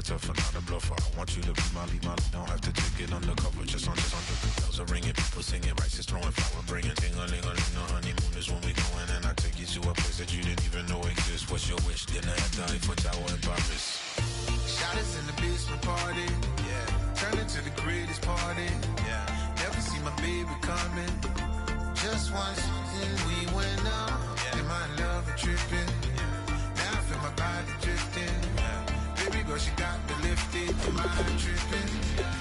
tough and not a bluffer. I want you to be my lead, don't have to take it undercover. Just under the bells are ringing, people singing, rice is throwing flower, bringing ting-a-ling-a-ling. The honeymoon is when we going, and I take you to a place that you didn't even know exists. What's your wish? Dinner at the Eiffel Tower in Paris. Shot us in the basement party, yeah. Turn into the greatest party, yeah. Never see my baby coming. Just once, and we went up, yeah. And my love is tripping, yeah. Now I feel my body drifting, yeah. Baby girl, she got me lifted, and my mind tripping, yeah.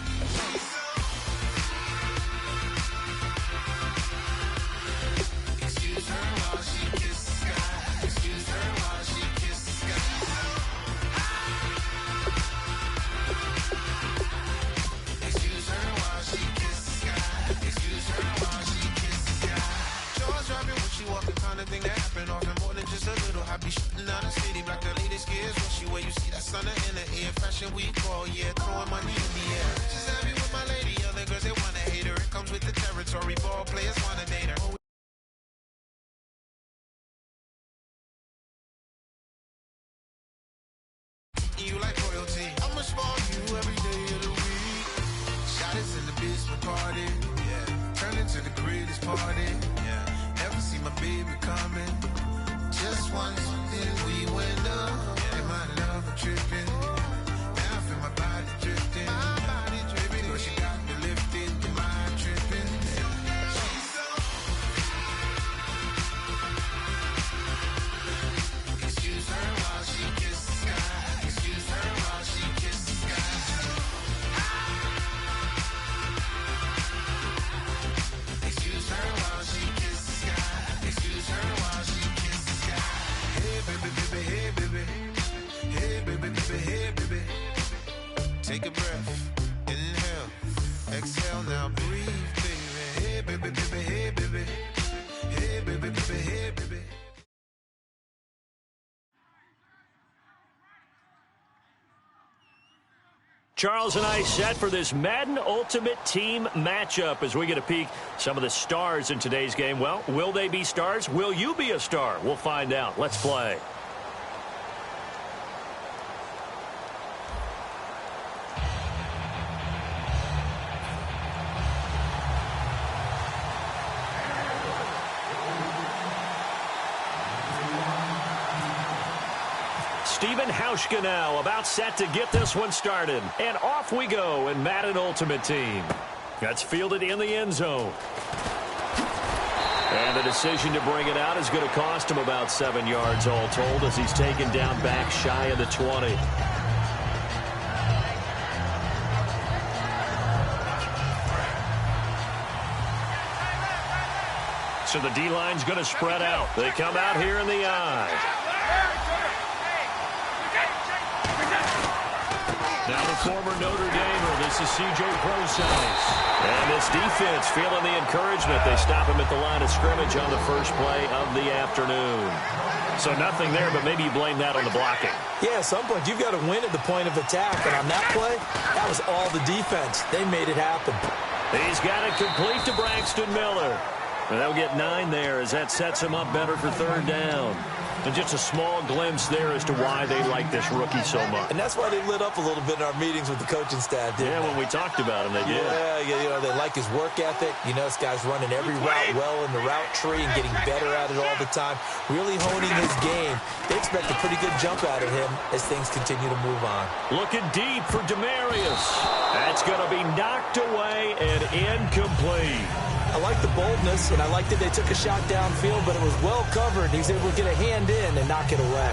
Excuse her while she kisses the sky. Excuse her while she kisses the sky. Excuse her while she kisses the sky. Excuse her while she kisses the sky. Jaws dropping when she walking, kind of thing that happen often. More than just a little. I be shooting down the city, black the latest gears. When she where you see that sun in the air. Fashion week all year, throwing money in the air. She's happy with my lady, other girls they wanna hate her. It comes with the territory, ball players wanna date her. You like royalty, I'ma spoil you every day of the week. Shot us in the basement party, yeah. Turn into the greatest party, yeah. Never see my baby coming. Just once, then we went up, yeah. And my love was tripping. Now I feel my body drifting. My body dripping. Girl, she got me lifted, and my mind tripping. Excuse her while she kisses the sky. Excuse her while she kisses the sky. Excuse her while she kisses the sky. Excuse her while she kisses the sky. Hey baby, baby, hey baby. Hey baby, baby, hey baby. Take a breath, inhale, exhale, now breathe, baby. Hey baby, baby, hey baby. Hey baby, baby, hey baby. Charles and I set for this Madden Ultimate Team matchup as we get a peek some of the stars in today's game. Well, will they be stars? Will you be a star? We'll find out. Let's play. Steven Hauschka now about set to get this one started. And off we go in Madden Ultimate Team. That's fielded in the end zone. And the decision to bring it out is going to cost him about 7 yards all told as he's taken down back shy of the 20. So the D-line's going to spread out. They come out here in the I. Now the former Notre Damer, this is C.J. Prosise. And this defense feeling the encouragement. They stop him at the line of scrimmage on the first play of the afternoon. So nothing there, but maybe you blame that on the blocking. Yeah, at some point you've got to win at the point of attack. And on that play, that was all the defense. They made it happen. He's got it complete to Braxton Miller. And they'll get 9 there as that sets him up better for third down. And just a small glimpse there as to why they like this rookie so much. And that's why they lit up a little bit in our meetings with the coaching staff, didn't they? When we talked about him, they did. Yeah, you know, they like his work ethic. You know, this guy's running every route well in the route tree and getting better at it all the time, really honing his game. They expect a pretty good jump out of him as things continue to move on. Looking deep for Demarius. That's going to be knocked away and incomplete. I like the boldness, and I like that they took a shot downfield, but it was well covered. He's able to get a hand in and knock it away.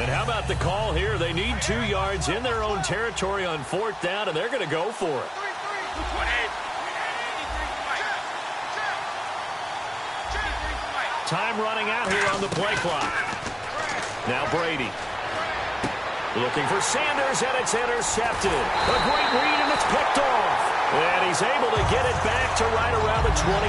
And how about the call here? They need 2 yards in their own territory on 4th down, and they're going to go for it. Time running out here on the play clock. Now Brady. Looking for Sanders, and it's intercepted. A great read, and it's picked off. And he's able to get it back to right around the 27.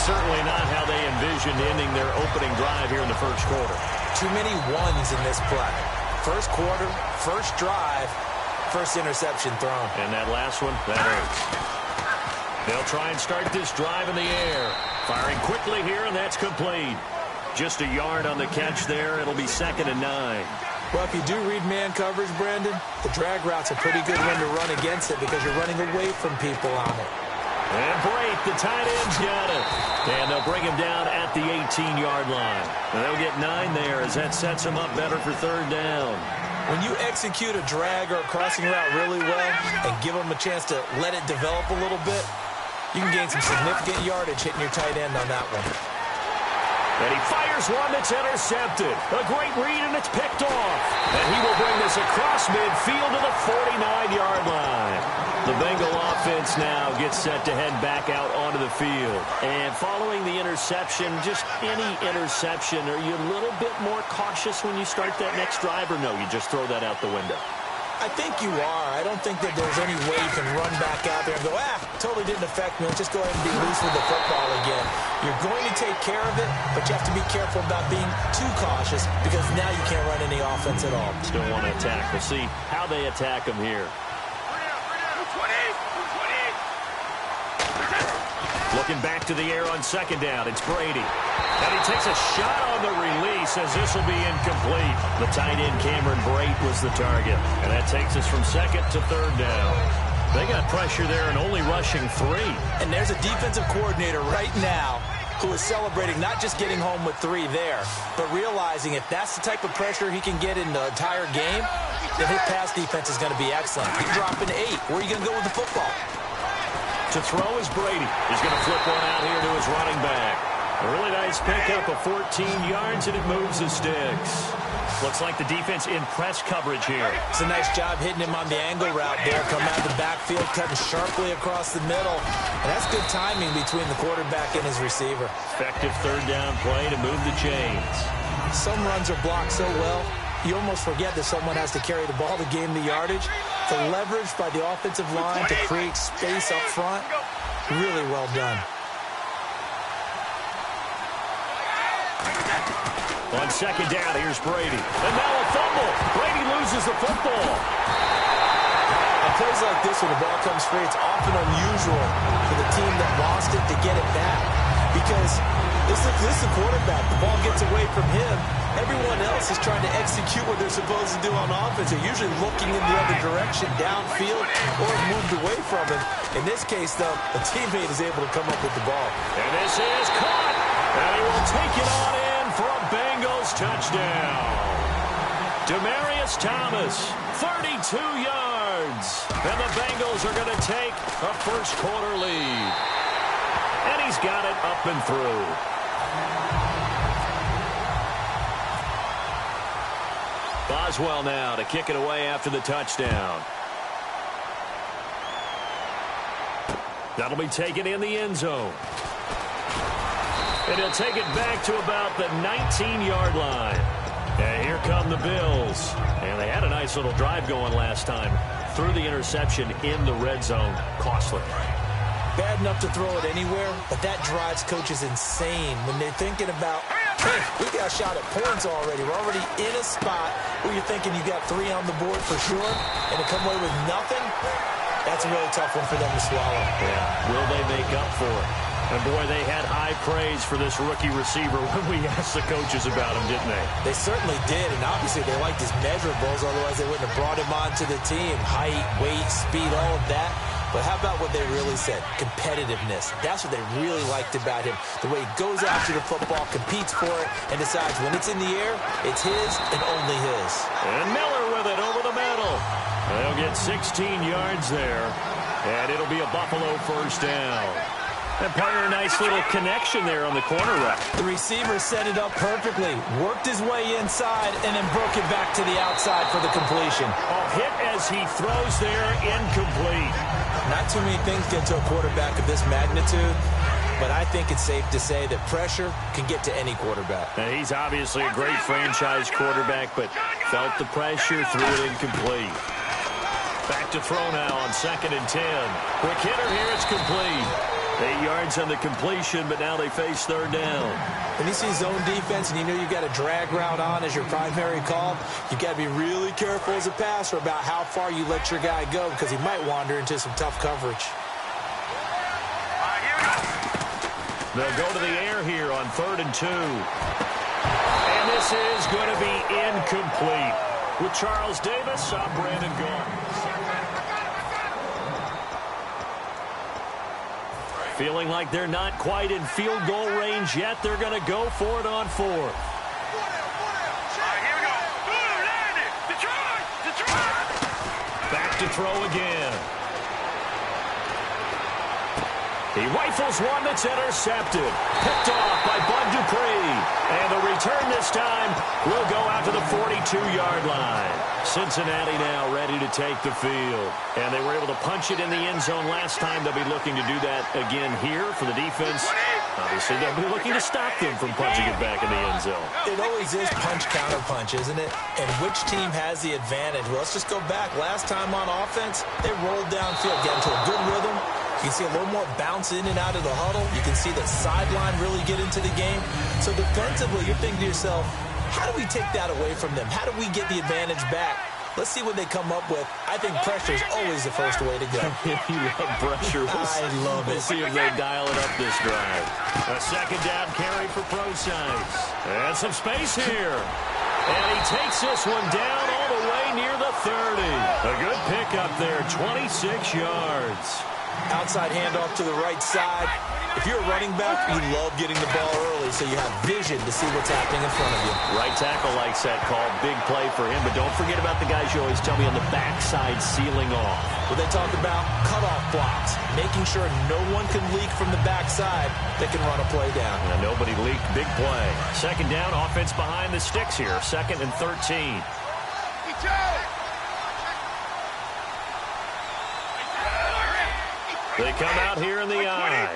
Certainly not how they envisioned ending their opening drive here in the first quarter. Too many ones in this play. First quarter, first drive, first interception thrown. And that last one, that hurts. They'll try and start this drive in the air. Firing quickly here, and that's complete. Just a yard on the catch there. It'll be 2nd and 9. Well, if you do read man coverage, Brandon, the drag route's a pretty good one to run against it because you're running away from people on it. And Brate, the tight end's got it. And they'll bring him down at the 18-yard line. And they'll get 9 there as that sets him up better for 3rd down. When you execute a drag or a crossing route really well and give them a chance to let it develop a little bit, you can gain some significant yardage hitting your tight end on that one. And he fires one that's intercepted. A great read, and it's picked off. And he will bring this across midfield to the 49-yard line. The Bengal offense now gets set to head back out onto the field. And following the interception, just any interception, are you a little bit more cautious when you start that next drive, or no, you just throw that out the window? I think you are. I don't think that there's any way you can run back out there and go, totally didn't affect me. Let's just go ahead and be loose with the football again. You're going to take care of it, but you have to be careful about being too cautious because now you can't run any offense at all. Still want to attack. We'll see how they attack him here. Looking back to the air on 2nd down. It's Brady. And he takes a shot on the release as this will be incomplete. The tight end, Cameron Brate, was the target. And that takes us from 2nd to 3rd down. They got pressure there and only rushing 3. And there's a defensive coordinator right now who is celebrating not just getting home with 3 there, but realizing if that's the type of pressure he can get in the entire game, then his pass defense is going to be excellent. He's dropping 8. Where are you going to go with the football? To throw is Brady. He's going to flip one out here to his running back. A really nice pickup of 14 yards, and it moves the sticks. Looks like the defense in press coverage here. It's a nice job hitting him on the angle route there. Coming out of the backfield, cutting sharply across the middle. And that's good timing between the quarterback and his receiver. Effective 3rd down play to move the chains. Some runs are blocked so well, you almost forget that someone has to carry the ball to gain the yardage. The leverage by the offensive line to create space up front, really well done. On 2nd down, here's Brady. And now a fumble. Brady loses the football. On plays like this, when the ball comes free, it's often unusual for the team that lost it to get it back. Because this is the quarterback. The ball gets away from him. Everyone else is trying to execute what they're supposed to do on offense. They're usually looking in the other direction, downfield, or moved away from him. In this case, though, a teammate is able to come up with the ball. And this is caught. And he will take it on in for a Bengals touchdown. Demaryius Thomas, 32 yards. And the Bengals are going to take a first-quarter lead. And he's got it up and through. Boswell now to kick it away after the touchdown. That'll be taken in the end zone. And he'll take it back to about the 19-yard line. And here come the Bills. And they had a nice little drive going last time. Threw the interception in the red zone. Costly. Bad enough to throw it anywhere, but that drives coaches insane when they're thinking about, hey, we got a shot at points already. We're already in a spot where you're thinking you got 3 on the board for sure, and to come away with nothing, that's a really tough one for them to swallow. Yeah, will they make up for it? And, boy, they had high praise for this rookie receiver when we asked the coaches about him, didn't they? They certainly did, and obviously they liked his measurables, otherwise they wouldn't have brought him onto the team. Height, weight, speed, all of that. But how about what they really said? Competitiveness. That's what they really liked about him. The way he goes after the football, competes for it, and decides when it's in the air, it's his and only his. And Miller with it over the middle. They'll get 16 yards there, and it'll be a Buffalo first down. And partner, a nice little connection there on the corner route. The receiver set it up perfectly, worked his way inside, and then broke it back to the outside for the completion. Hit as he throws there, incomplete. Not too many things get to a quarterback of this magnitude, but I think it's safe to say that pressure can get to any quarterback. Now, he's obviously a great franchise quarterback, but felt the pressure, threw it incomplete. Back to throw now on 2nd and 10. Quick hitter here, it's complete. 8 yards on the completion, but now they face 3rd down. When you see zone defense and you know you've got a drag route on as your primary call, you've got to be really careful as a passer about how far you let your guy go because he might wander into some tough coverage. They'll go to the air here on 3rd and 2. And this is going to be incomplete. With Charles Davis, I'm Brandon Gault. Feeling like they're not quite in field goal range yet. They're going to go for it on 4th. All right, here we go. Detroit! Back to throw again. He rifles one that's intercepted. Picked off by Bud Dupree. And the return this time will go out to the 42-yard line. Cincinnati now ready to take the field. And they were able to punch it in the end zone last time. They'll be looking to do that again here for the defense. Obviously, they'll be looking to stop them from punching it back in the end zone. It always is punch-counter-punch, isn't it? And which team has the advantage? Well, let's just go back. Last time on offense, they rolled downfield, get into a good rhythm. You can see a little more bounce in and out of the huddle. You can see the sideline really get into the game. So defensively, you're thinking to yourself, how do we take that away from them? How do we get the advantage back? Let's see what they come up with. I think pressure is always the first way to go. You love pressure. I love it. We'll see if they dial it up this drive. A 2nd down carry for Procise. And some space here. And he takes this one down all the way near the 30. A good pickup there, 26 yards. Outside handoff to the right side. If you're a running back, you love getting the ball early so you have vision to see what's happening in front of you. Right tackle likes that call. Big play for him. But don't forget about the guys you always tell me on the backside sealing off. Well, they talk about cutoff blocks, making sure no one can leak from the backside that can run a play down. Yeah, nobody leaked. Big play. 2nd down, offense behind the sticks here. 2nd and 13. They come out here in the eye.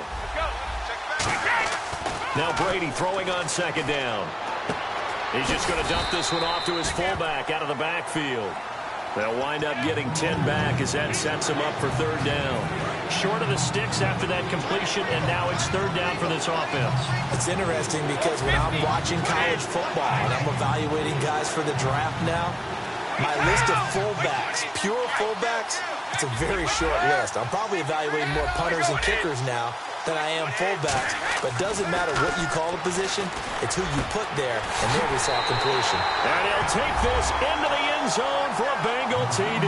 Now Brady throwing on 2nd down. He's just going to dump this one off to his fullback out of the backfield. They'll wind up getting 10 back as that sets him up for 3rd down. Short of the sticks after that completion, and now it's 3rd down for this offense. It's interesting because when I'm watching college football and I'm evaluating guys for the draft now, my list of fullbacks, pure fullbacks, it's a very short list. I'm probably evaluating more punters and kickers now than I am fullbacks. But it doesn't matter what you call a position, it's who you put there, and there we saw completion. And he'll take this into the end zone for a Bengal TD.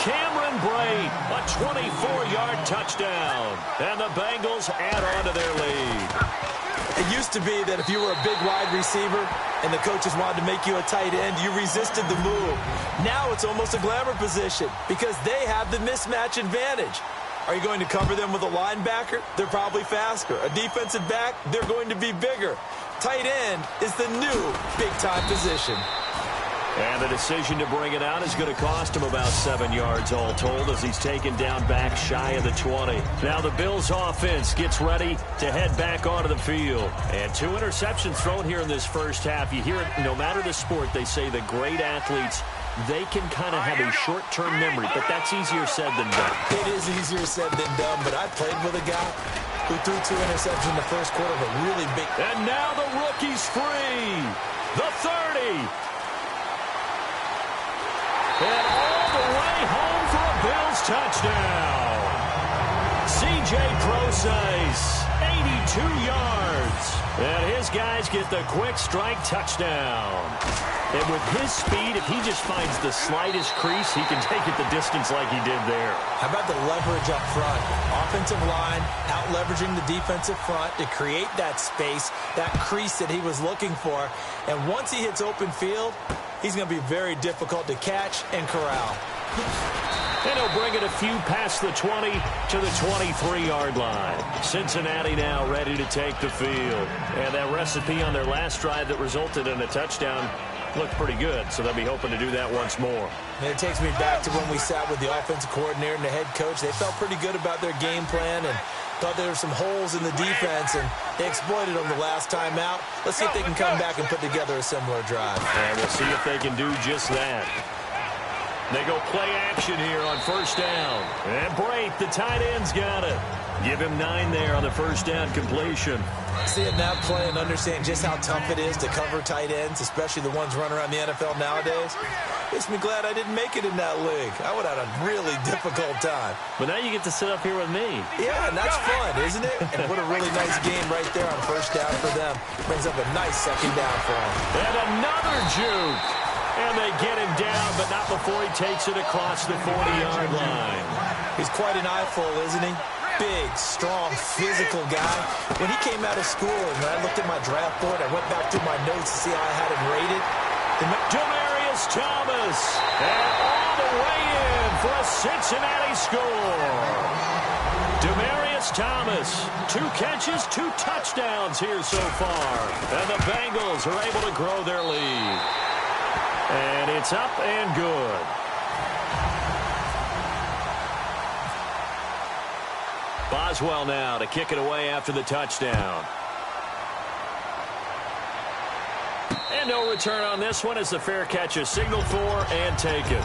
Cameron Brate, a 24-yard touchdown. And the Bengals add on to their lead. It used to be that if you were a big wide receiver and the coaches wanted to make you a tight end, you resisted the move. Now it's almost a glamour position because they have the mismatch advantage. Are you going to cover them with a linebacker? They're probably faster. A defensive back? They're going to be bigger. Tight end is the new big-time position. And the decision to bring it out is going to cost him about 7 yards all told as he's taken down back shy of the 20. Now the Bills offense gets ready to head back onto the field. And 2 interceptions thrown here in this first half. You hear it, no matter the sport, they say the great athletes, they can kind of have a short-term memory, but that's easier said than done. It is easier said than done, but I played with a guy who threw 2 interceptions in the first quarter of a really big... And now the rookie's free. The 30. And all the way home for a Bills touchdown. C.J. Procise, 82 yards. And his guys get the quick strike touchdown. And with his speed, if he just finds the slightest crease, he can take it the distance like he did there. How about the leverage up front? Offensive line out-leveraging the defensive front to create that space, that crease that he was looking for. And once he hits open field, he's going to be very difficult to catch and corral. And he'll bring it a few past the 20 to the 23-yard line. Cincinnati now ready to take the field. And that recipe on their last drive that resulted in a touchdown looked pretty good, so they'll be hoping to do that once more. And it takes me back to when we sat with the offensive coordinator and the head coach. They felt pretty good about their game plan and thought there were some holes in the defense, and they exploited them the last time out. Let's see if they can come back and put together a similar drive. And we'll see if they can do just that. They go play action here on first down. And Brate, the tight end's got it. Give him 9 there on the first down completion. See it now play and understand just how tough it is to cover tight ends, especially the ones running around the NFL nowadays. Makes me glad I didn't make it in that league. I would have had a really difficult time. But now you get to sit up here with me. Yeah, and that's fun, isn't it? And what a really nice game right there on first down for them. Brings up a nice second down for them. And another juke. And they get him down, but not before he takes it across the 40-yard line. He's quite an eyeful, isn't he? Big, strong, physical guy. When he came out of school and when I looked at my draft board, I went back through my notes to see how I had him rated. Demaryius Thomas, and all the way in for a Cincinnati score. Demaryius Thomas, 2 catches, 2 touchdowns here so far. And the Bengals are able to grow their lead. And it's up and good. Boswell now to kick it away after the touchdown. And no return on this one as the fair catch is signaled for and taken.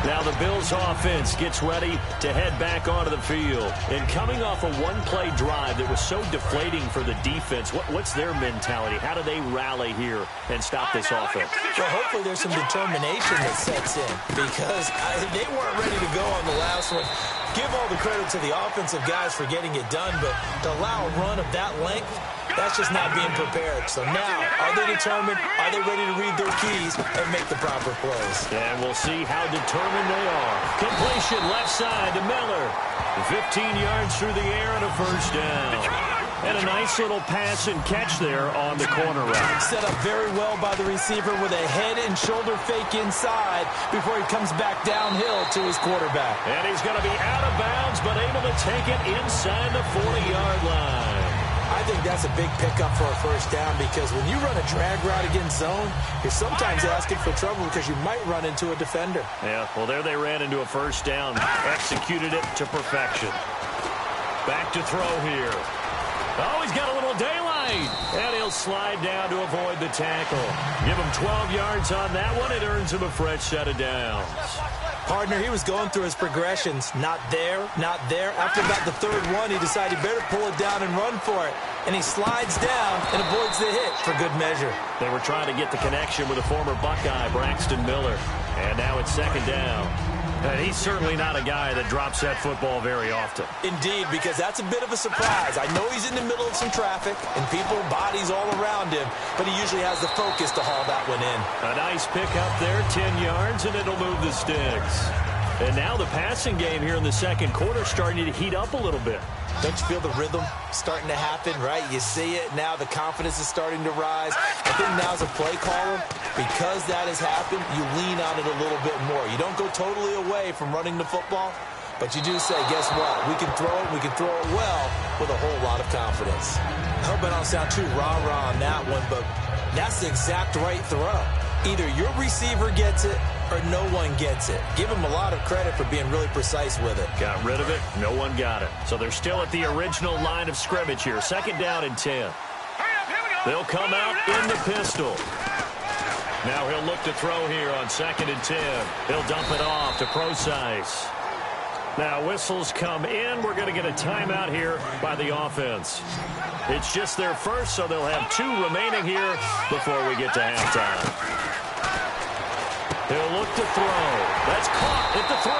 Now the Bills offense gets ready to head back onto the field. And coming off a one-play drive that was so deflating for the defense, what's their mentality? How do they rally here and stop this offense? Well, hopefully there's some determination that sets in because they weren't ready to go on the last one. Give all the credit to the offensive guys for getting it done, but to allow a run of that length, that's just not being prepared. So now, are they determined? Are they ready to read their keys and make the proper plays? And we'll see how determined they are. Completion left side to Miller. 15 yards through the air and a first down. And a nice little pass and catch there on the corner route. Set up very well by the receiver with a head and shoulder fake inside before he comes back downhill to his quarterback. And he's going to be out of bounds, but able to take it inside the 40-yard line. I think that's a big pickup for a first down because when you run a drag route against zone, you're sometimes asking for trouble because you might run into a defender. Yeah, well, there they ran into a first down, executed it to perfection. Back to throw here. Oh, he's got a little daylight, and he'll slide down to avoid the tackle. Give him 12 yards on that one. It earns him a fresh set of downs. Partner, he was going through his progressions. Not there, not there. After about the third one, he decided he better pull it down and run for it. And he slides down and avoids the hit for good measure. They were trying to get the connection with a former Buckeye, Braxton Miller. And now it's second down. And he's certainly not a guy that drops that football very often. Indeed, because that's a bit of a surprise. I know he's in the middle of some traffic and people, bodies all around him, but he usually has the focus to haul that one in. A nice pickup there, 10 yards, and it'll move the sticks. And now the passing game here in the second quarter starting to heat up a little bit. Don't you feel the rhythm starting to happen, right? You see it now. The confidence is starting to rise. I think now as a play caller, because that has happened, you lean on it a little bit more. You don't go totally away from running the football, but you do say, guess what? We can throw it. We can throw it well with a whole lot of confidence. I hope I don't sound too rah-rah on that one, but that's the exact right throw. Either your receiver gets it or no one gets it. Give him a lot of credit for being really precise with it. Got rid of it. No one got it. So they're still at the original line of scrimmage here. Second down and 10. They'll come out in the pistol. Now he'll look to throw here on second and 10. He'll dump it off to Procise. Now whistles come in. We're going to get a timeout here by the offense. It's just their first, so they'll have 2 remaining here before we get to halftime. He'll look to throw. That's caught at the 3.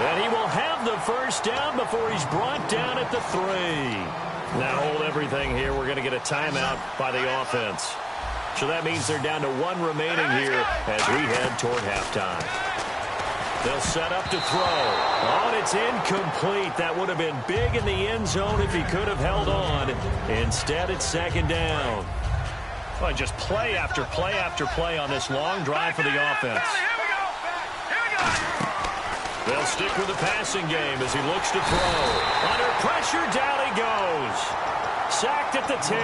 And he will have the first down before he's brought down at the 3. Now hold everything here. We're going to get a timeout by the offense. So that means they're down to 1 remaining here as we head toward halftime. They'll set up to throw. Oh, and it's incomplete. That would have been big in the end zone if he could have held on. Instead, it's second down. Well, just play after play after play on this long drive for the offense. They'll stick with the passing game as he looks to throw. Under pressure, down he goes. Sacked at the 10.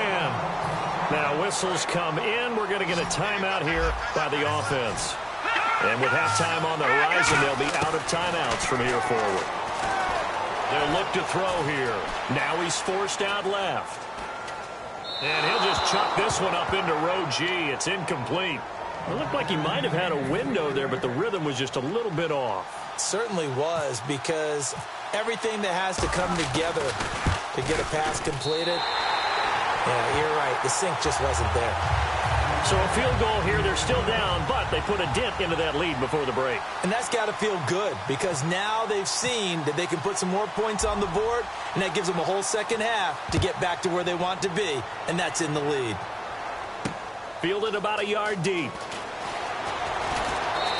Now whistles come in. We're going to get a timeout here by the offense. And with halftime on the horizon, they'll be out of timeouts from here forward. They'll look to throw here. Now he's forced out left. And he'll just chuck this one up into row G. It's incomplete. It looked like he might have had a window there, but the rhythm was just a little bit off. It certainly was, because everything that has to come together to get a pass completed, yeah, you're right. The sync just wasn't there. So a field goal here. They're still down, but they put a dent into that lead before the break. And that's got to feel good because now they've seen that they can put some more points on the board, and that gives them a whole second half to get back to where they want to be, and that's in the lead. Fielded about a yard deep.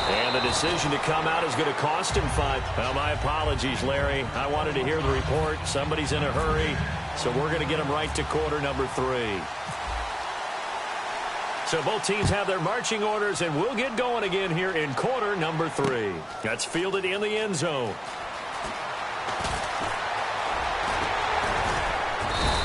And the decision to come out is going to cost him 5. Well, my apologies, Larry. I wanted to hear the report. Somebody's in a hurry, so we're going to get him right to quarter number 3. So both teams have their marching orders, and we'll get going again here in quarter number 3. That's fielded in the end zone.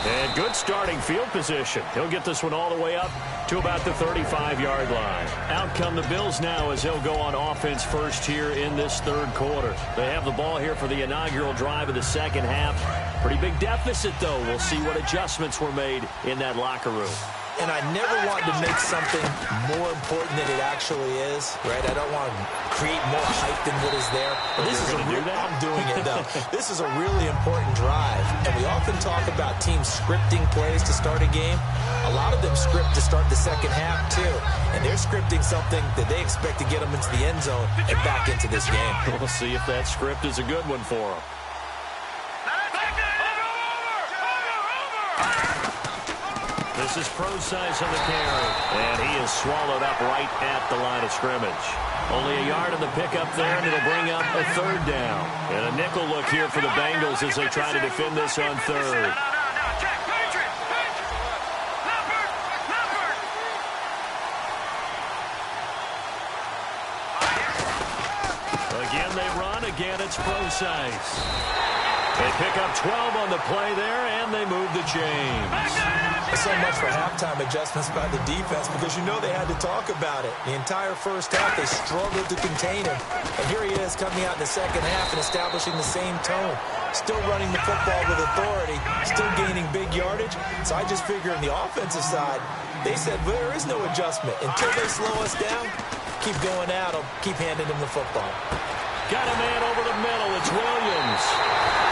And good starting field position. He'll get this one all the way up to about the 35-yard line. Out come the Bills now as they'll go on offense first here in this third quarter. They have the ball here for the inaugural drive of the second half. Pretty big deficit, though. We'll see what adjustments were made in that locker room. And I never want to make something more important than it actually is, right? I don't want to create more hype than what is there. But this is I'm doing it, though. This is a really important drive. And we often talk about teams scripting plays to start a game. A lot of them script to start the second half, too. And they're scripting something that they expect to get them into the end zone and back into this game. We'll see if that script is a good one for them. This is Pro-Size on the carry, and he is swallowed up right at the line of scrimmage. Only a yard on the pickup there, and it'll bring up a third down. And a nickel look here for the Bengals as they try to defend this on third. Again, they run. Again, it's Pro-Size. They pick up 12 on the play there, and they move the chains. So much for halftime adjustments by the defense because you know they had to talk about it. The entire first half, they struggled to contain him. And here he is coming out in the second half and establishing the same tone. Still running the football with authority, still gaining big yardage. So I just figure on the offensive side, they said, well, there is no adjustment. Until they slow us down, keep going at them, keep handing them the football. Got a man over the middle. It's Williams.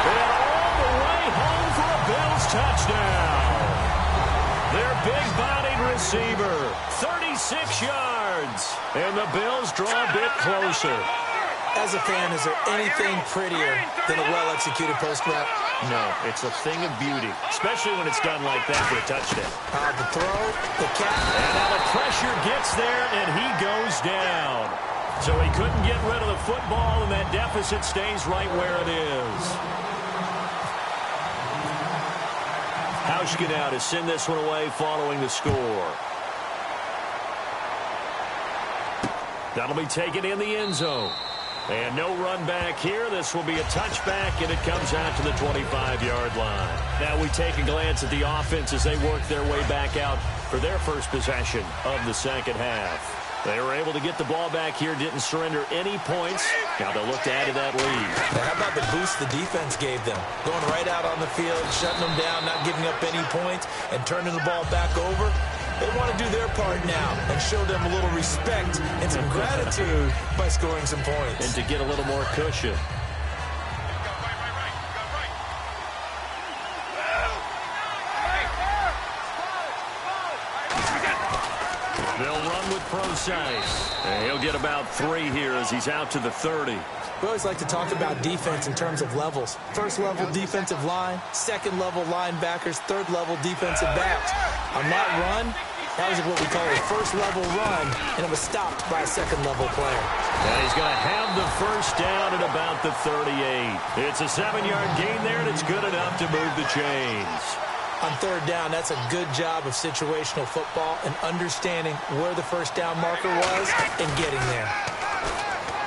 And all the way home for a Bills touchdown. Their big-bodied receiver, 36 yards. And the Bills draw a bit closer. As a fan, is there anything prettier than a well-executed post route? No, it's a thing of beauty, especially when it's done like that for a touchdown. The throw, the catch. And now the pressure gets there, and he goes down. So he couldn't get rid of the football, and that deficit stays right where it is. Hauschka now to send this one away following the score. That'll be taken in the end zone. And no run back here. This will be a touchback, and it comes out to the 25-yard line. Now we take a glance at the offense as they work their way back out for their first possession of the second half. They were able to get the ball back here, didn't surrender any points. Now they'll look to add to that lead. Now, how about the boost the defense gave them? Going right out on the field, shutting them down, not giving up any points, and turning the ball back over. They want to do their part now and show them a little respect and some gratitude by scoring some points. And to get a little more cushion. They'll run with Pro-Size. And he'll get about 3 here as he's out to the 30. We always like to talk about defense in terms of levels. First level defensive line, second level linebackers, third level defensive backs. On that run, that was what we call a first level run, and it was stopped by a second level player. And he's going to have the first down at about the 38. It's a 7-yard gain there, and it's good enough to move the chains. On third down, that's a good job of situational football and understanding where the first down marker was and getting there.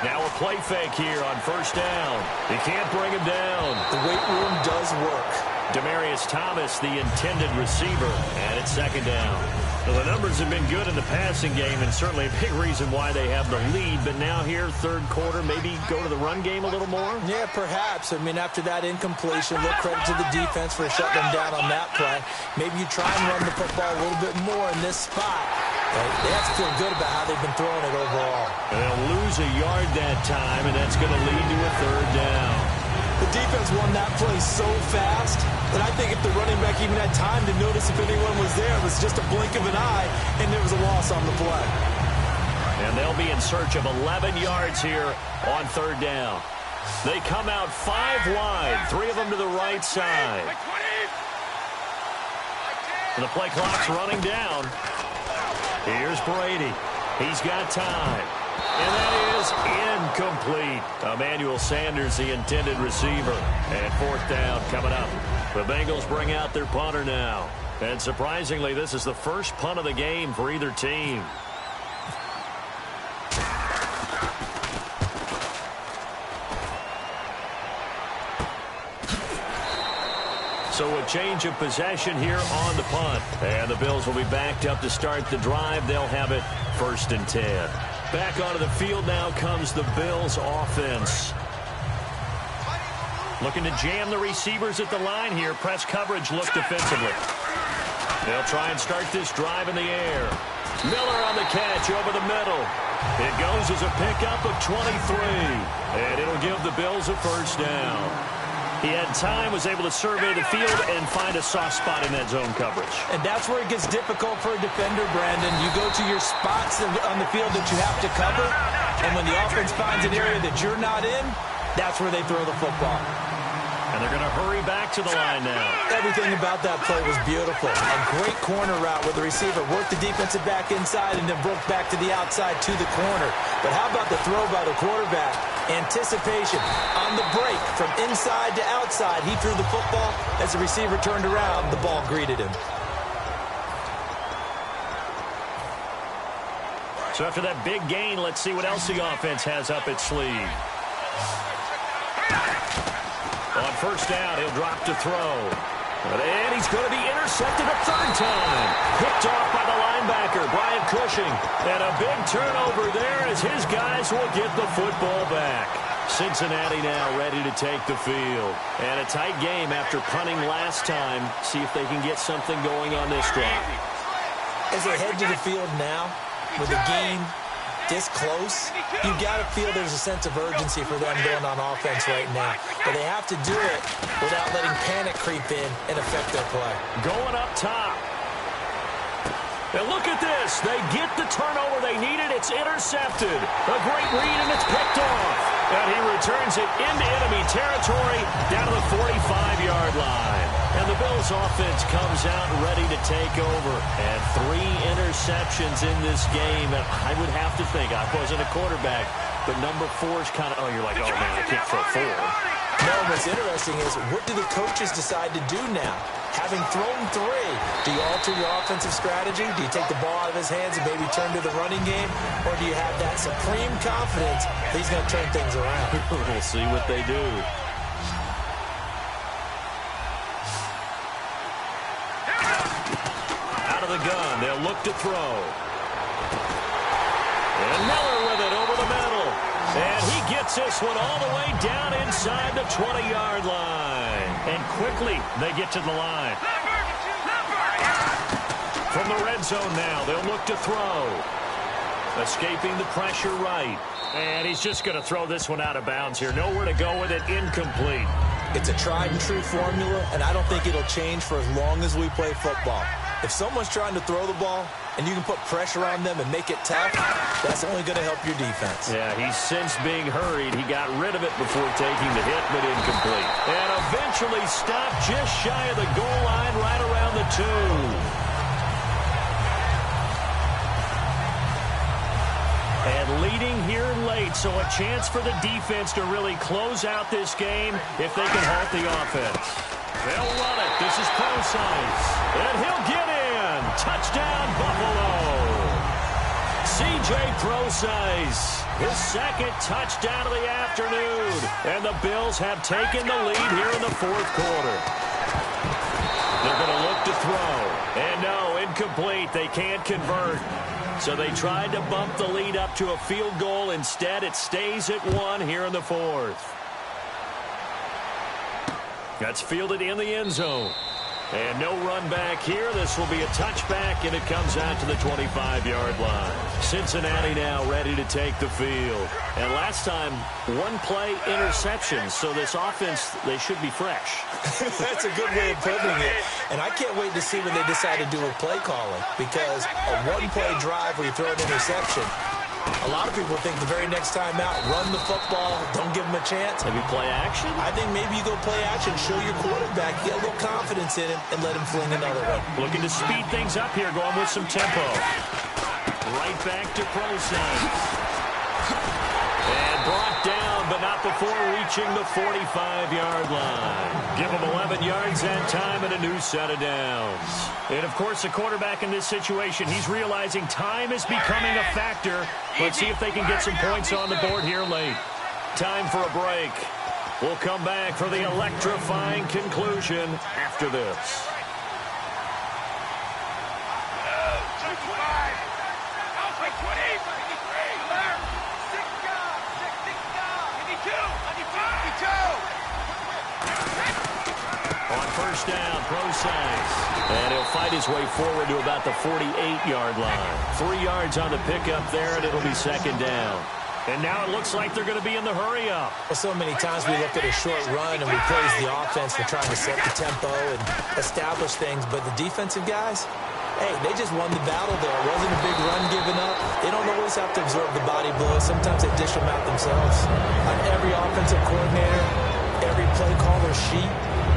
Now a play fake here on first down. He can't bring him down. The weight room does work. Demaryius Thomas, the intended receiver, and it's second down. Well, the numbers have been good in the passing game, and certainly a big reason why they have the lead. But now here, third quarter, maybe go to the run game a little more? Yeah, perhaps. I mean, after that incompletion, a little credit to the defense for shutting them down on that play. Maybe you try and run the football a little bit more in this spot. They have to feel good about how they've been throwing it overall. And they'll lose a yard that time, and that's going to lead to a third down. The defense won that play so fast that I think if the running back even had time to notice if anyone was there, it was just a blink of an eye, and there was a loss on the play. And they'll be in search of 11 yards here on third down. They come out 5 wide, 3 of them to the right side. And the play clock's running down. Here's Brady. He's got time. And that is incomplete. Emmanuel Sanders, the intended receiver. And fourth down coming up. The Bengals bring out their punter now. And surprisingly, this is the first punt of the game for either team. So a change of possession here on the punt. And the Bills will be backed up to start the drive. They'll have it 1st and 10. Back onto the field now comes the Bills offense. Looking to jam the receivers at the line here. Press coverage look defensively. They'll try and start this drive in the air. Miller on the catch over the middle. It goes as a pickup of 23. And it'll give the Bills a first down. He had time, was able to survey the field and find a soft spot in that zone coverage. And that's where it gets difficult for a defender, Brandon. You go to your spots on the field that you have to cover, and when the offense finds an area that you're not in, that's where they throw the football. And they're going to hurry back to the line now. Everything about that play was beautiful. A great corner route where the receiver worked the defensive back inside and then broke back to the outside to the corner. But how about the throw by the quarterback? Anticipation on the break from inside to outside. He threw the football. As the receiver turned around, the ball greeted him. So after that big gain, let's see what else the offense has up its sleeve. On first down, he'll drop to throw. And he's going to be intercepted a third time. Picked off by the linebacker, Brian Cushing. And a big turnover there as his guys will get the football back. Cincinnati now ready to take the field. And a tight game after punting last time. See if they can get something going on this drive. As they head to the field now, with the game this close, you've got to feel there's a sense of urgency for them going on offense right now. But they have to do it without letting panic creep in and affect their play. Going up top. And look at this. They get the turnover they needed. It's intercepted. A great read, and it's picked off. And he returns it into enemy territory down to the 45-yard line. And the Bills offense comes out ready to take over. And 3 interceptions in this game. And I would have to think, I wasn't a quarterback, but number 4 is kind of, you're like, oh, man, I can't throw 4. No, what's interesting is, what do the coaches decide to do now? Having thrown 3, do you alter your offensive strategy? Do you take the ball out of his hands and maybe turn to the running game? Or do you have that supreme confidence that he's going to turn things around? We'll see what they do. Out of the gun, they'll look to throw. And Miller with it over the middle. And he gets this one all the way down inside the 20-yard line. And quickly, they get to the line. From the red zone now, they'll look to throw. Escaping the pressure right. And he's just going to throw this one out of bounds here. Nowhere to go with it, incomplete. It's a tried-and-true formula, and I don't think it'll change for as long as we play football. If someone's trying to throw the ball and you can put pressure on them and make it tough, that's only going to help your defense. Yeah, he's since being hurried. He got rid of it before taking the hit, but incomplete. And eventually stopped just shy of the goal line right around the 2. And leading here late, so a chance for the defense to really close out this game if they can halt the offense. They'll run it. This is Procise. And he'll get in. Touchdown, Buffalo. C.J. Procise, his second touchdown of the afternoon. And the Bills have taken the lead here in the 4th quarter. They're going to look to throw. And no, incomplete. They can't convert. So they tried to bump the lead up to a field goal. Instead, it stays at 1 here in the 4th. That's fielded in the end zone. And no run back here. This will be a touchback, and it comes out to the 25-yard line. Cincinnati now ready to take the field. And last time, one-play interception. So this offense, they should be fresh. That's a good way of putting it. And I can't wait to see what they decide to do with play calling. Because a one-play drive where you throw an interception, a lot of people think the very next time out, run the football, don't give them a chance. Maybe play action? I think maybe you go play action, show your quarterback, get a little confidence in him, and let him fling another one. Looking to speed things up here, going with some tempo. Right back to Prosine. And brought down, but not before reaching the 45-yard line. Give him 11 yards that time and a new set of downs. And, of course, the quarterback in this situation, he's realizing time is becoming a factor. Let's see if they can get some points on the board here late. Time for a break. We'll come back for the electrifying conclusion after this. On first down, Prosine. And he'll fight his way forward to about the 48-yard line. 3 yards on the pickup there, and it'll be second down. And now it looks like they're going to be in the hurry-up. Well, so many times we look at a short run and we praise the offense for trying to set the tempo and establish things. But the defensive guys, hey, they just won the battle there. It wasn't a big run given up. They don't always have to absorb the body blows. Sometimes they dish them out themselves. On every offensive coordinator, every play caller sheet,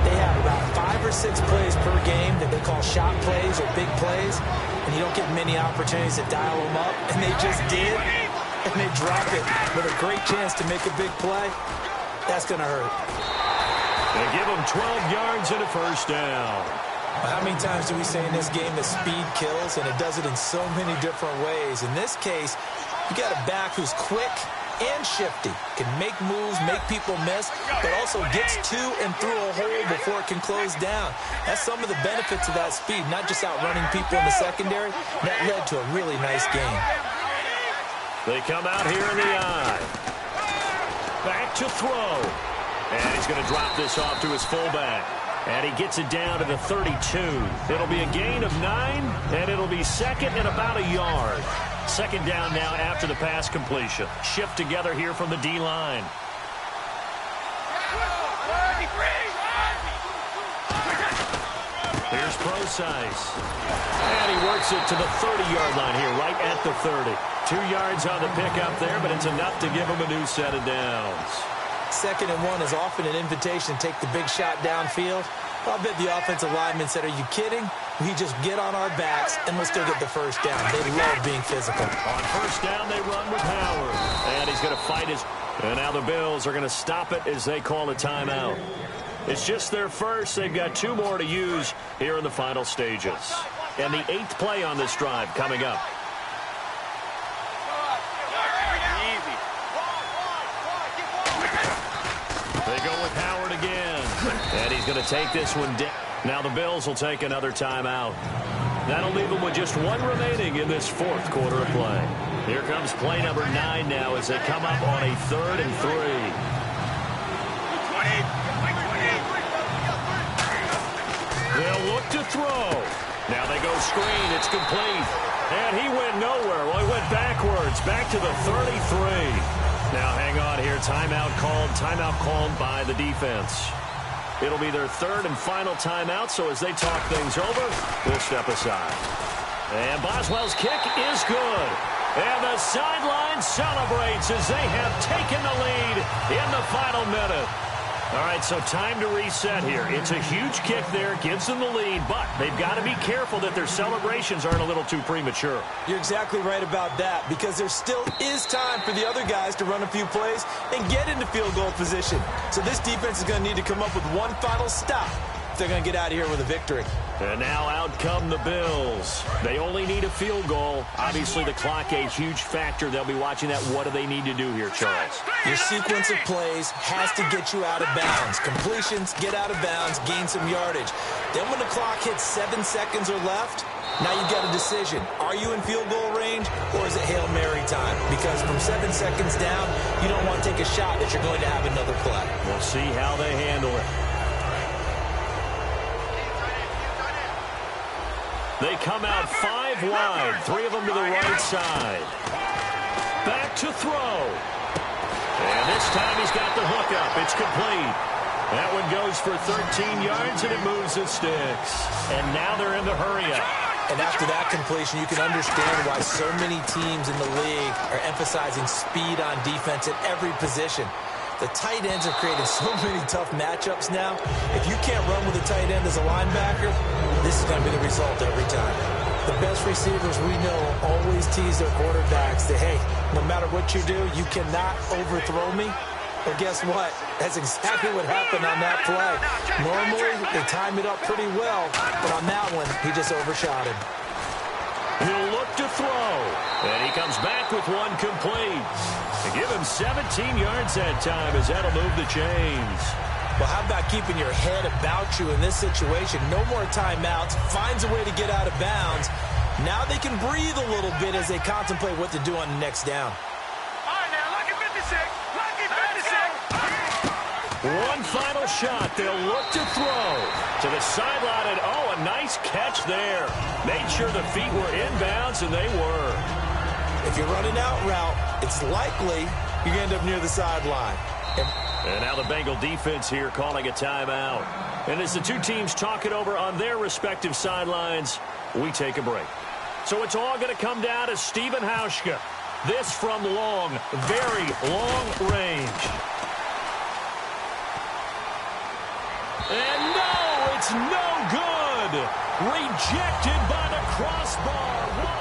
they have about 5 or 6 plays per game that they call shot plays or big plays. And you don't get many opportunities to dial them up. And they just did. And they drop it with a great chance to make a big play. That's going to hurt. They give them 12 yards and a first down. How many times do we say in this game that speed kills, and it does it in so many different ways? In this case, you got a back who's quick and shifty, can make moves, make people miss, but also gets to and through a hole before it can close down. That's some of the benefits of that speed, not just outrunning people in the secondary. That led to a really nice game. They come out here in the eye. Back to throw. And he's going to drop this off to his fullback. And he gets it down to the 32. It'll be a gain of 9, and it'll be second and about a yard. Second down now after the pass completion. Shift together here from the D-line. Here's Prosine. And he works it to the 30-yard line here, right at the 30. 2 yards on the pickup there, but it's enough to give him a new set of downs. 2nd and 1 is often an invitation to take the big shot downfield. I bet the offensive lineman said, are you kidding? We just get on our backs, and we'll still get the first down. They love being physical. On first down, they run with Howard. And he's going to fight his... And now the Bills are going to stop it as they call a timeout. It's just their first. They've got 2 more to use here in the final stages. And the 8th play on this drive coming up. They go with Howard again. And he's going to take this one down. Now the Bills will take another timeout. That'll leave them with just 1 remaining in this 4th quarter of play. Here comes play number 9 now as they come up on a 3rd and 3. They'll look to throw. Now they go screen. It's complete. And he went nowhere. Well, he went backwards. Back to the 33. Now hang on here. Timeout called by the defense. It'll be their 3rd and final timeout, so as they talk things over, we'll step aside. And Boswell's kick is good. And the sideline celebrates as they have taken the lead in the final minute. All right, so time to reset here. It's a huge kick there, gives them the lead, but they've got to be careful that their celebrations aren't a little too premature. You're exactly right about that, because there still is time for the other guys to run a few plays and get into field goal position. So this defense is going to need to come up with one final stop if they're going to get out of here with a victory. And now out come the Bills. They only need a field goal. Obviously, the clock a huge factor. They'll be watching that. What do they need to do here, Charles? Your sequence of plays has to get you out of bounds. Completions, get out of bounds, gain some yardage. Then when the clock hits 7 seconds or left, now you've got a decision. Are you in field goal range, or is it Hail Mary time? Because from 7 seconds down, you don't want to take a shot that you're going to have another play. We'll see how they handle it. They come out 5 wide, 3 of them to the right side. Back to throw. And this time he's got the hook up. It's complete. That one goes for 13 yards, and it moves the sticks. And now they're in the hurry-up. And after that completion, you can understand why so many teams in the league are emphasizing speed on defense at every position. The tight ends have created so many tough matchups now. If you can't run with a tight end as a linebacker, this is going to be the result every time. The best receivers we know always tease their quarterbacks that, hey, no matter what you do, you cannot overthrow me. Well, guess what? That's exactly what happened on that play. Normally, they time it up pretty well, but on that one, he just overshot him. He'll look to throw, and he comes back with one complete. To give him 17 yards that time, as that'll move the chains. Well, how about keeping your head about you in this situation? No more timeouts. Finds a way to get out of bounds. Now they can breathe a little bit as they contemplate what to do on the next down. All right, now, lucky 56. Lucky 56. One final shot. They'll look to throw. To the sideline, and oh, a nice catch there. Made sure the feet were inbounds, and they were. If you're running out route, it's likely you're going to end up near the sideline. And now the Bengal defense here calling a timeout. And as the two teams talk it over on their respective sidelines, we take a break. So it's all going to come down to Stephen Hauschka. This from long, very long range. And no, it's no good. Rejected by the crossbar. Whoa.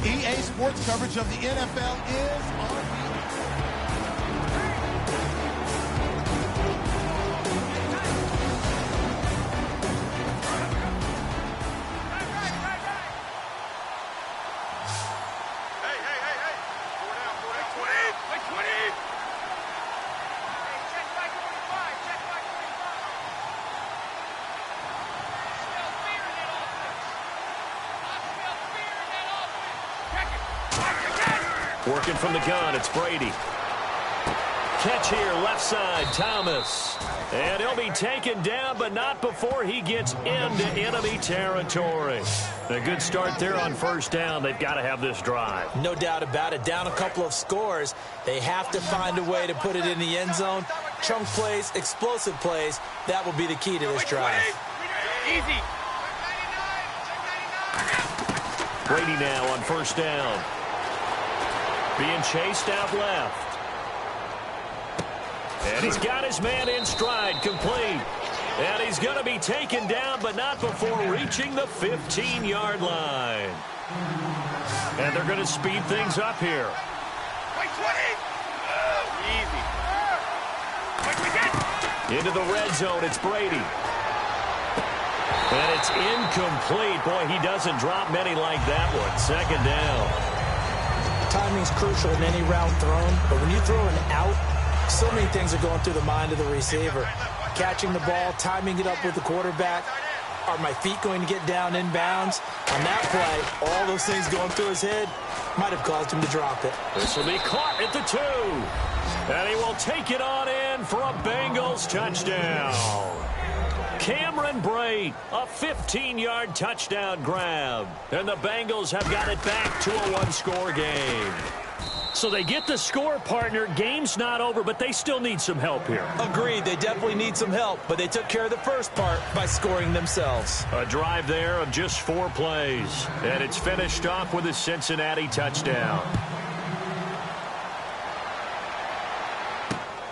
EA Sports coverage of the NFL is on Working from the gun, it's Brady. Catch here, left side, Thomas. And he'll be taken down, but not before he gets into enemy territory. A good start there on first down. They've got to have this drive. No doubt about it. Down a couple of scores. They have to find a way to put it in the end zone. Chunk plays, explosive plays. That will be the key to this drive. Easy. Brady now on first down. Being chased out left. And he's got his man in stride, complete. And he's going to be taken down, but not before reaching the 15-yard line. And they're going to speed things up here. Wait, 20. Oh, easy. Into the red zone, it's Brady. And it's incomplete. Boy, he doesn't drop many like that one. Second down. Timing's crucial in any route thrown, but when you throw an out, so many things are going through the mind of the receiver. Catching the ball, timing it up with the quarterback. Are my feet going to get down inbounds? On that play, all those things going through his head might have caused him to drop it. This will be caught at the 2. And he will take it on in for a Bengals touchdown. Cameron Brate, a 15-yard touchdown grab. And the Bengals have got it back to a one-score game. So they get the score, partner. Game's not over, but they still need some help here. Agreed. They definitely need some help, but they took care of the first part by scoring themselves. A drive there of just 4 plays. And it's finished off with a Cincinnati touchdown.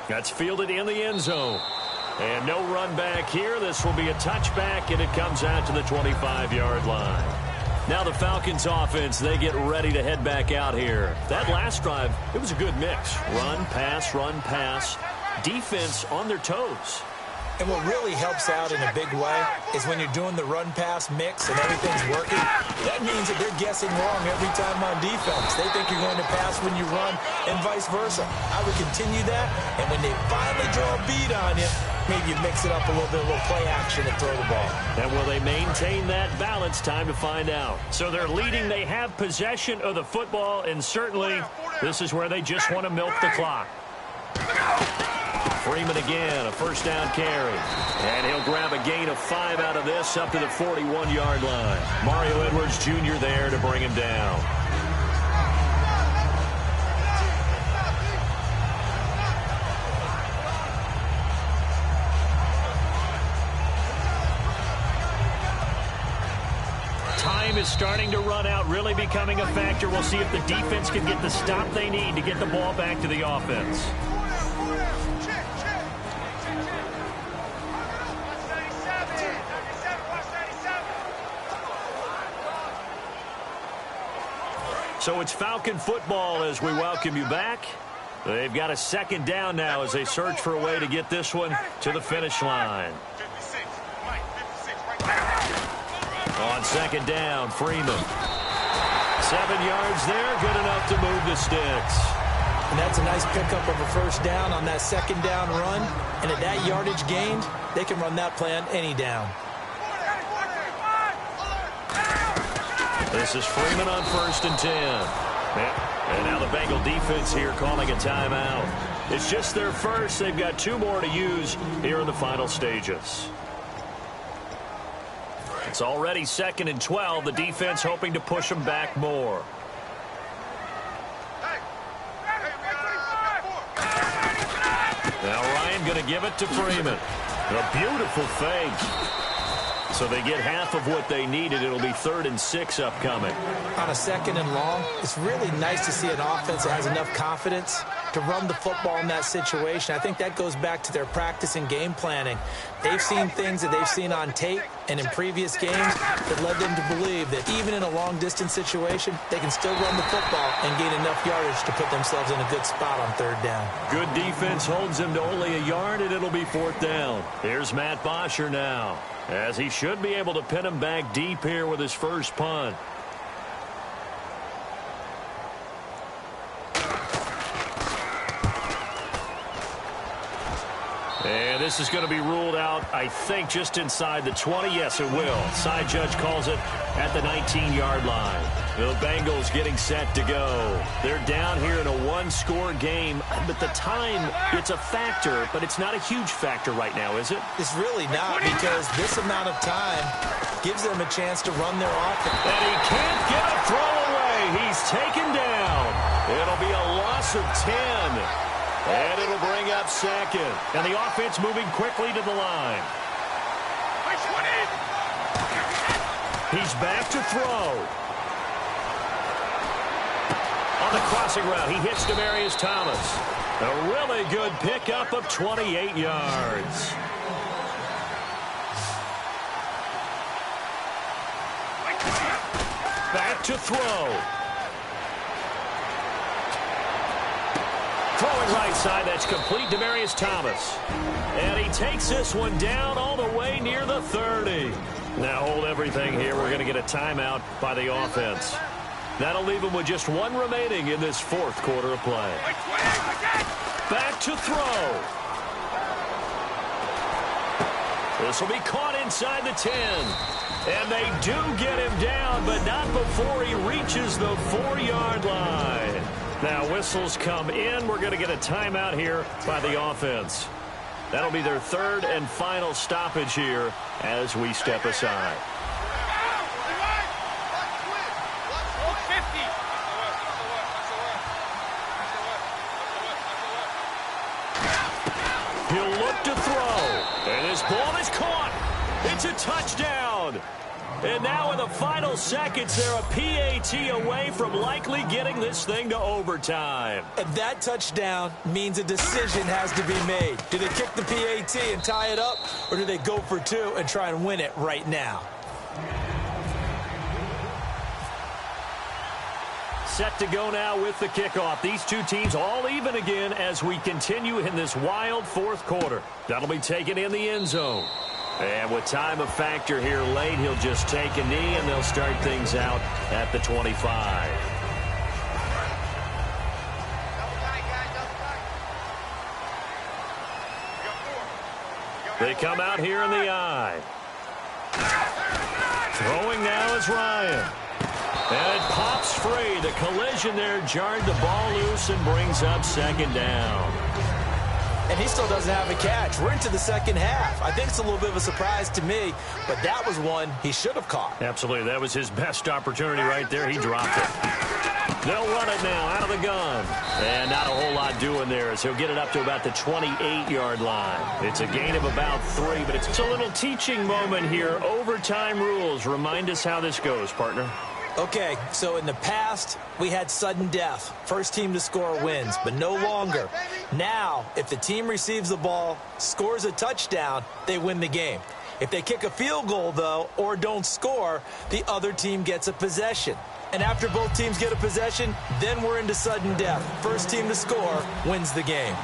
That's fielded in the end zone. And no run back here. This will be a touchback, and it comes out to the 25-yard line. Now the Falcons offense, they get ready to head back out here. That last drive, it was a good mix. Run, pass, defense on their toes. And what really helps out in a big way is when you're doing the run-pass mix and everything's working, that means that they're guessing wrong every time on defense. They think you're going to pass when you run and vice versa. I would continue that, and when they finally draw a beat on you, maybe you mix it up a little bit, a little play action and throw the ball. And will they maintain that balance? Time to find out. So they're leading. They have possession of the football, and certainly this is where they just want to milk the clock. Freeman again, a first down carry. And he'll grab a gain of 5 out of this up to the 41-yard line. Mario Edwards Jr. there to bring him down. Time is starting to run out, really becoming a factor. We'll see if the defense can get the stop they need to get the ball back to the offense. So it's Falcon football as we welcome you back. They've got a second down now as they search for a way to get this one to the finish line. On second down, Freeman. 7 yards there, good enough to move the sticks. And that's a nice pickup of a first down on that second down run. And at that yardage gained, they can run that play on any down. This is Freeman on 1st and 10. And now the Bengal defense here calling a timeout. It's just their first. They've got 2 more to use here in the final stages. It's already 2nd and 12. The defense hoping to push them back more. Now Ryan going to give it to Freeman. A beautiful fake. So they get half of what they needed. It'll be 3rd and 6 upcoming. On a 2nd and long, it's really nice to see an offense that has enough confidence to run the football in that situation. I think that goes back to their practice and game planning. They've seen things that they've seen on tape and in previous games that led them to believe that even in a long-distance situation, they can still run the football and gain enough yardage to put themselves in a good spot on 3rd down. Good defense holds them to only a yard, and it'll be 4th down. Here's Matt Bosher now, as he should be able to pin him back deep here with his first punt. And this is going to be ruled out, I think, just inside the 20. Yes, it will. Side judge calls it at the 19-yard line. The Bengals getting set to go. They're down here in a 1-score game, but the time, it's a factor, but it's not a huge factor right now, is it? It's really not, because this amount of time gives them a chance to run their offense. And he can't get a throw away. He's taken down. It'll be a loss of 10. And it'll bring up 2nd. And the offense moving quickly to the line. He's back to throw. On the crossing route, he hits Demaryius Thomas. A really good pickup of 28 yards. Back to throw. Throwing right side, that's complete to Demarius Thomas. And he takes this one down all the way near the 30. Now hold everything here. We're going to get a timeout by the offense. That'll leave him with just one remaining in this fourth quarter of play. Back to throw. This will be caught inside the 10. And they do get him down, but not before he reaches the 4-yard line. Now whistles come in. We're going to get a timeout here by the offense. That'll be their third and final stoppage here as we step aside. He'll look to throw. And his ball is caught. It's a touchdown. And now in the final seconds, they're a PAT away from likely getting this thing to overtime. And that touchdown means a decision has to be made. Do they kick the PAT and tie it up, or do they go for two and try and win it right now? Set to go now with the kickoff. These two teams all even again as we continue in this wild fourth quarter. That'll be taken in the end zone. And with time of factor here late, he'll just take a knee, and they'll start things out at the 25. They come out here in the I. Throwing now is Ryan. And it pops free. The collision there jarred the ball loose and brings up second down. And he still doesn't have a catch. We're into the second half. I think it's a little bit of a surprise to me, but that was one he should have caught. Absolutely. That was his best opportunity right there. He dropped it. They'll run it now out of the gun. And not a whole lot doing there as he'll get it up to about the 28-yard line. It's a gain of about 3, but it's a little teaching moment here. Overtime rules. Remind us how this goes, partner. Okay, so in the past, we had sudden death. First team to score wins, but no longer. Now, if the team receives the ball, scores a touchdown, they win the game. If they kick a field goal, though, or don't score, the other team gets a possession. And after both teams get a possession, then we're into sudden death. First team to score wins the game.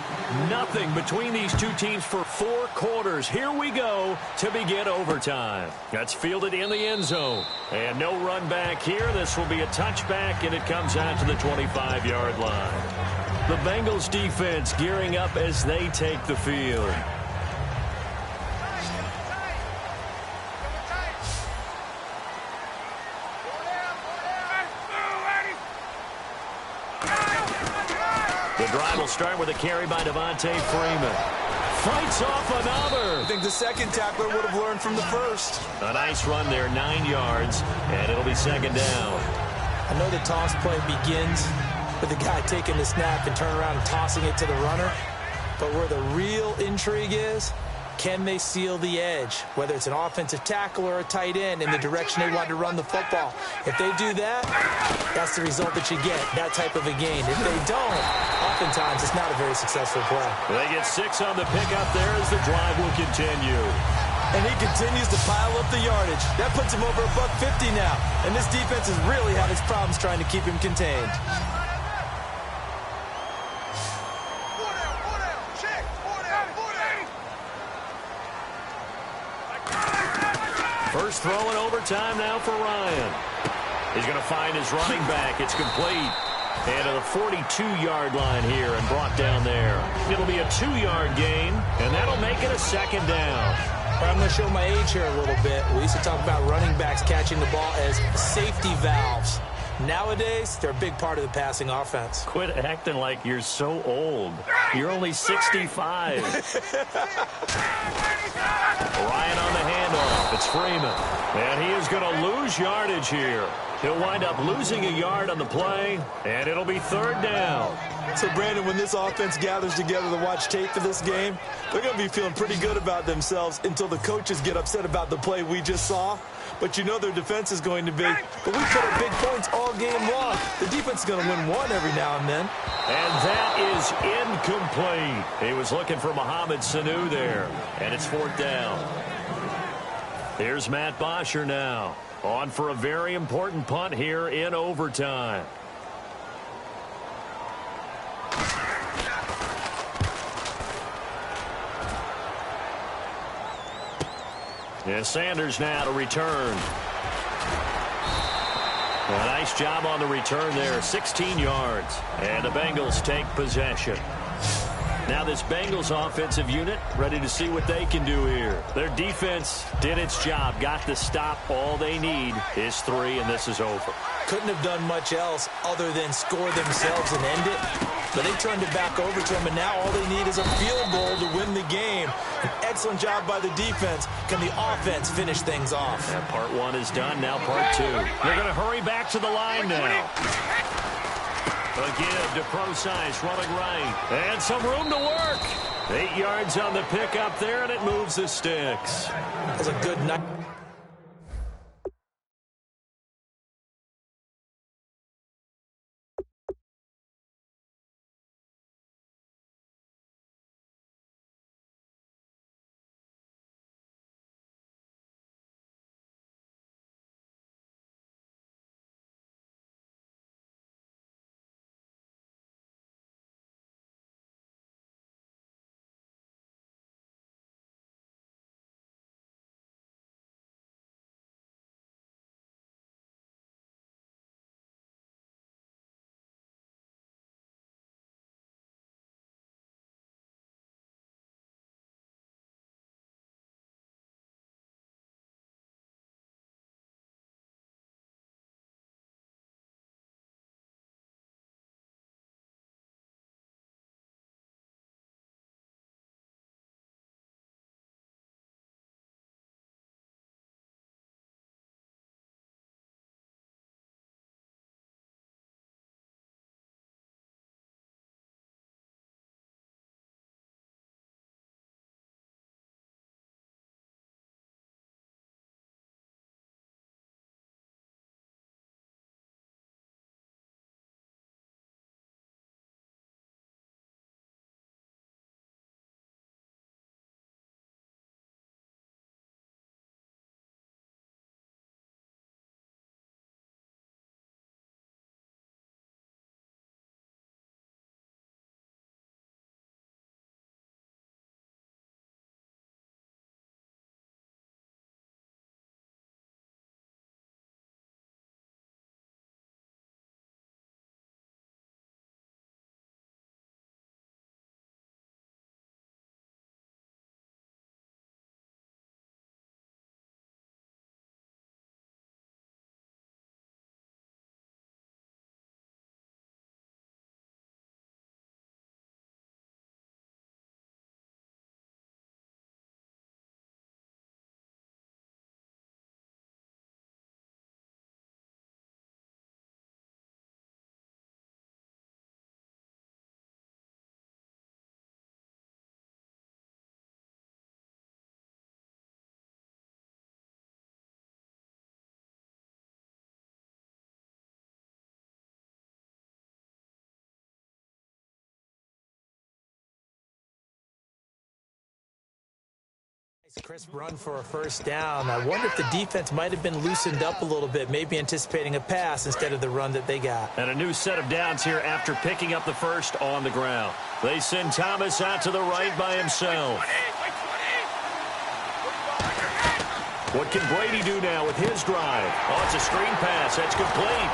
Nothing between these two teams for 4 quarters. Here we go to begin overtime. That's fielded in the end zone. And no run back here. This will be a touchback, and it comes out to the 25-yard line. The Bengals defense gearing up as they take the field. The drive will start with a carry by Devontae Freeman. Fights off another. I think the second tackler would have learned from the first. A nice run there, 9 yards, and it'll be second down. I know the toss play begins with the guy taking the snap and turn around and tossing it to the runner. But where the real intrigue is, can they seal the edge, whether it's an offensive tackle or a tight end, in the direction they want to run the football? If they do that, that's the result that you get, that type of a gain. If they don't, oftentimes it's not a very successful play. They get 6 on the pickup there as the drive will continue. And he continues to pile up the yardage. That puts him over $150 now. And this defense has really had its problems trying to keep him contained. First throw in overtime now for Ryan. He's going to find his running back. It's complete. And to the 42-yard line here and brought down there. It'll be a 2-yard gain, and that'll make it a second down. I'm going to show my age here a little bit. We used to talk about running backs catching the ball as safety valves. Nowadays, they're a big part of the passing offense. Quit acting like you're so old. You're only 65. Ryan on the handoff. It's Freeman. And he is going to lose yardage here. He'll wind up losing a yard on the play, and it'll be third down. So, Brandon, when this offense gathers together to watch tape for this game, they're going to be feeling pretty good about themselves until the coaches get upset about the play we just saw. But you know their defense is going to be. But we put up big points all game long. The defense is going to win one every now and then. And that is incomplete. He was looking for Mohamed Sanu there. And it's fourth down. Here's Matt Bosher now. On for a very important punt here in overtime. Yeah, Sanders now to return. A nice job on the return there, 16 yards. And the Bengals take possession. Now this Bengals offensive unit ready to see what they can do here. Their defense did its job, got the stop. All they need is 3, and this is over. Couldn't have done much else other than score themselves and end it. But they turned it back over to them, and now all they need is a field goal to win the game. An excellent job by the defense. Can the offense finish things off? And part 1 is done, now part 2. They're going to hurry back to the line now. A give to Pro-Size running right. And some room to work. 8 yards on the pickup there, and it moves the sticks. That was a good night. Crisp run for a first down. I wonder if the defense might have been loosened up a little bit, maybe anticipating a pass instead of the run that they got. And a new set of downs here after picking up the first on the ground. They send Thomas out to the right by himself. What can Brady do now with his drive? Oh, it's a screen pass. That's complete.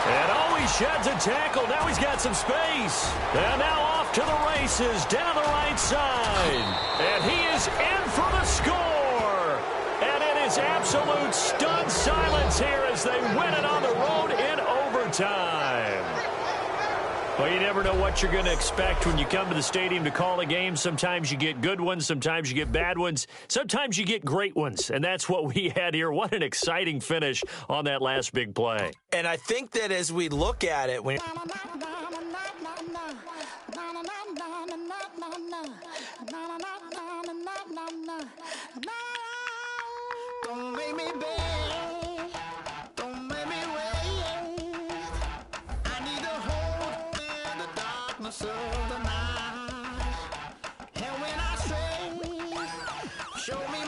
And oh, he sheds a tackle. Now he's got some space. And now off to the races down the right side. And he is in for the score. And it is absolute stunned silence here as they win it on the road in overtime. Well, you never know what you're going to expect when you come to the stadium to call a game. Sometimes you get good ones. Sometimes you get bad ones. Sometimes you get great ones. And that's what we had here. What an exciting finish on that last big play. And I think that as we look at it, when don't make me beg, don't make me wait. I need a hope in the darkness of the night. And when I say, show me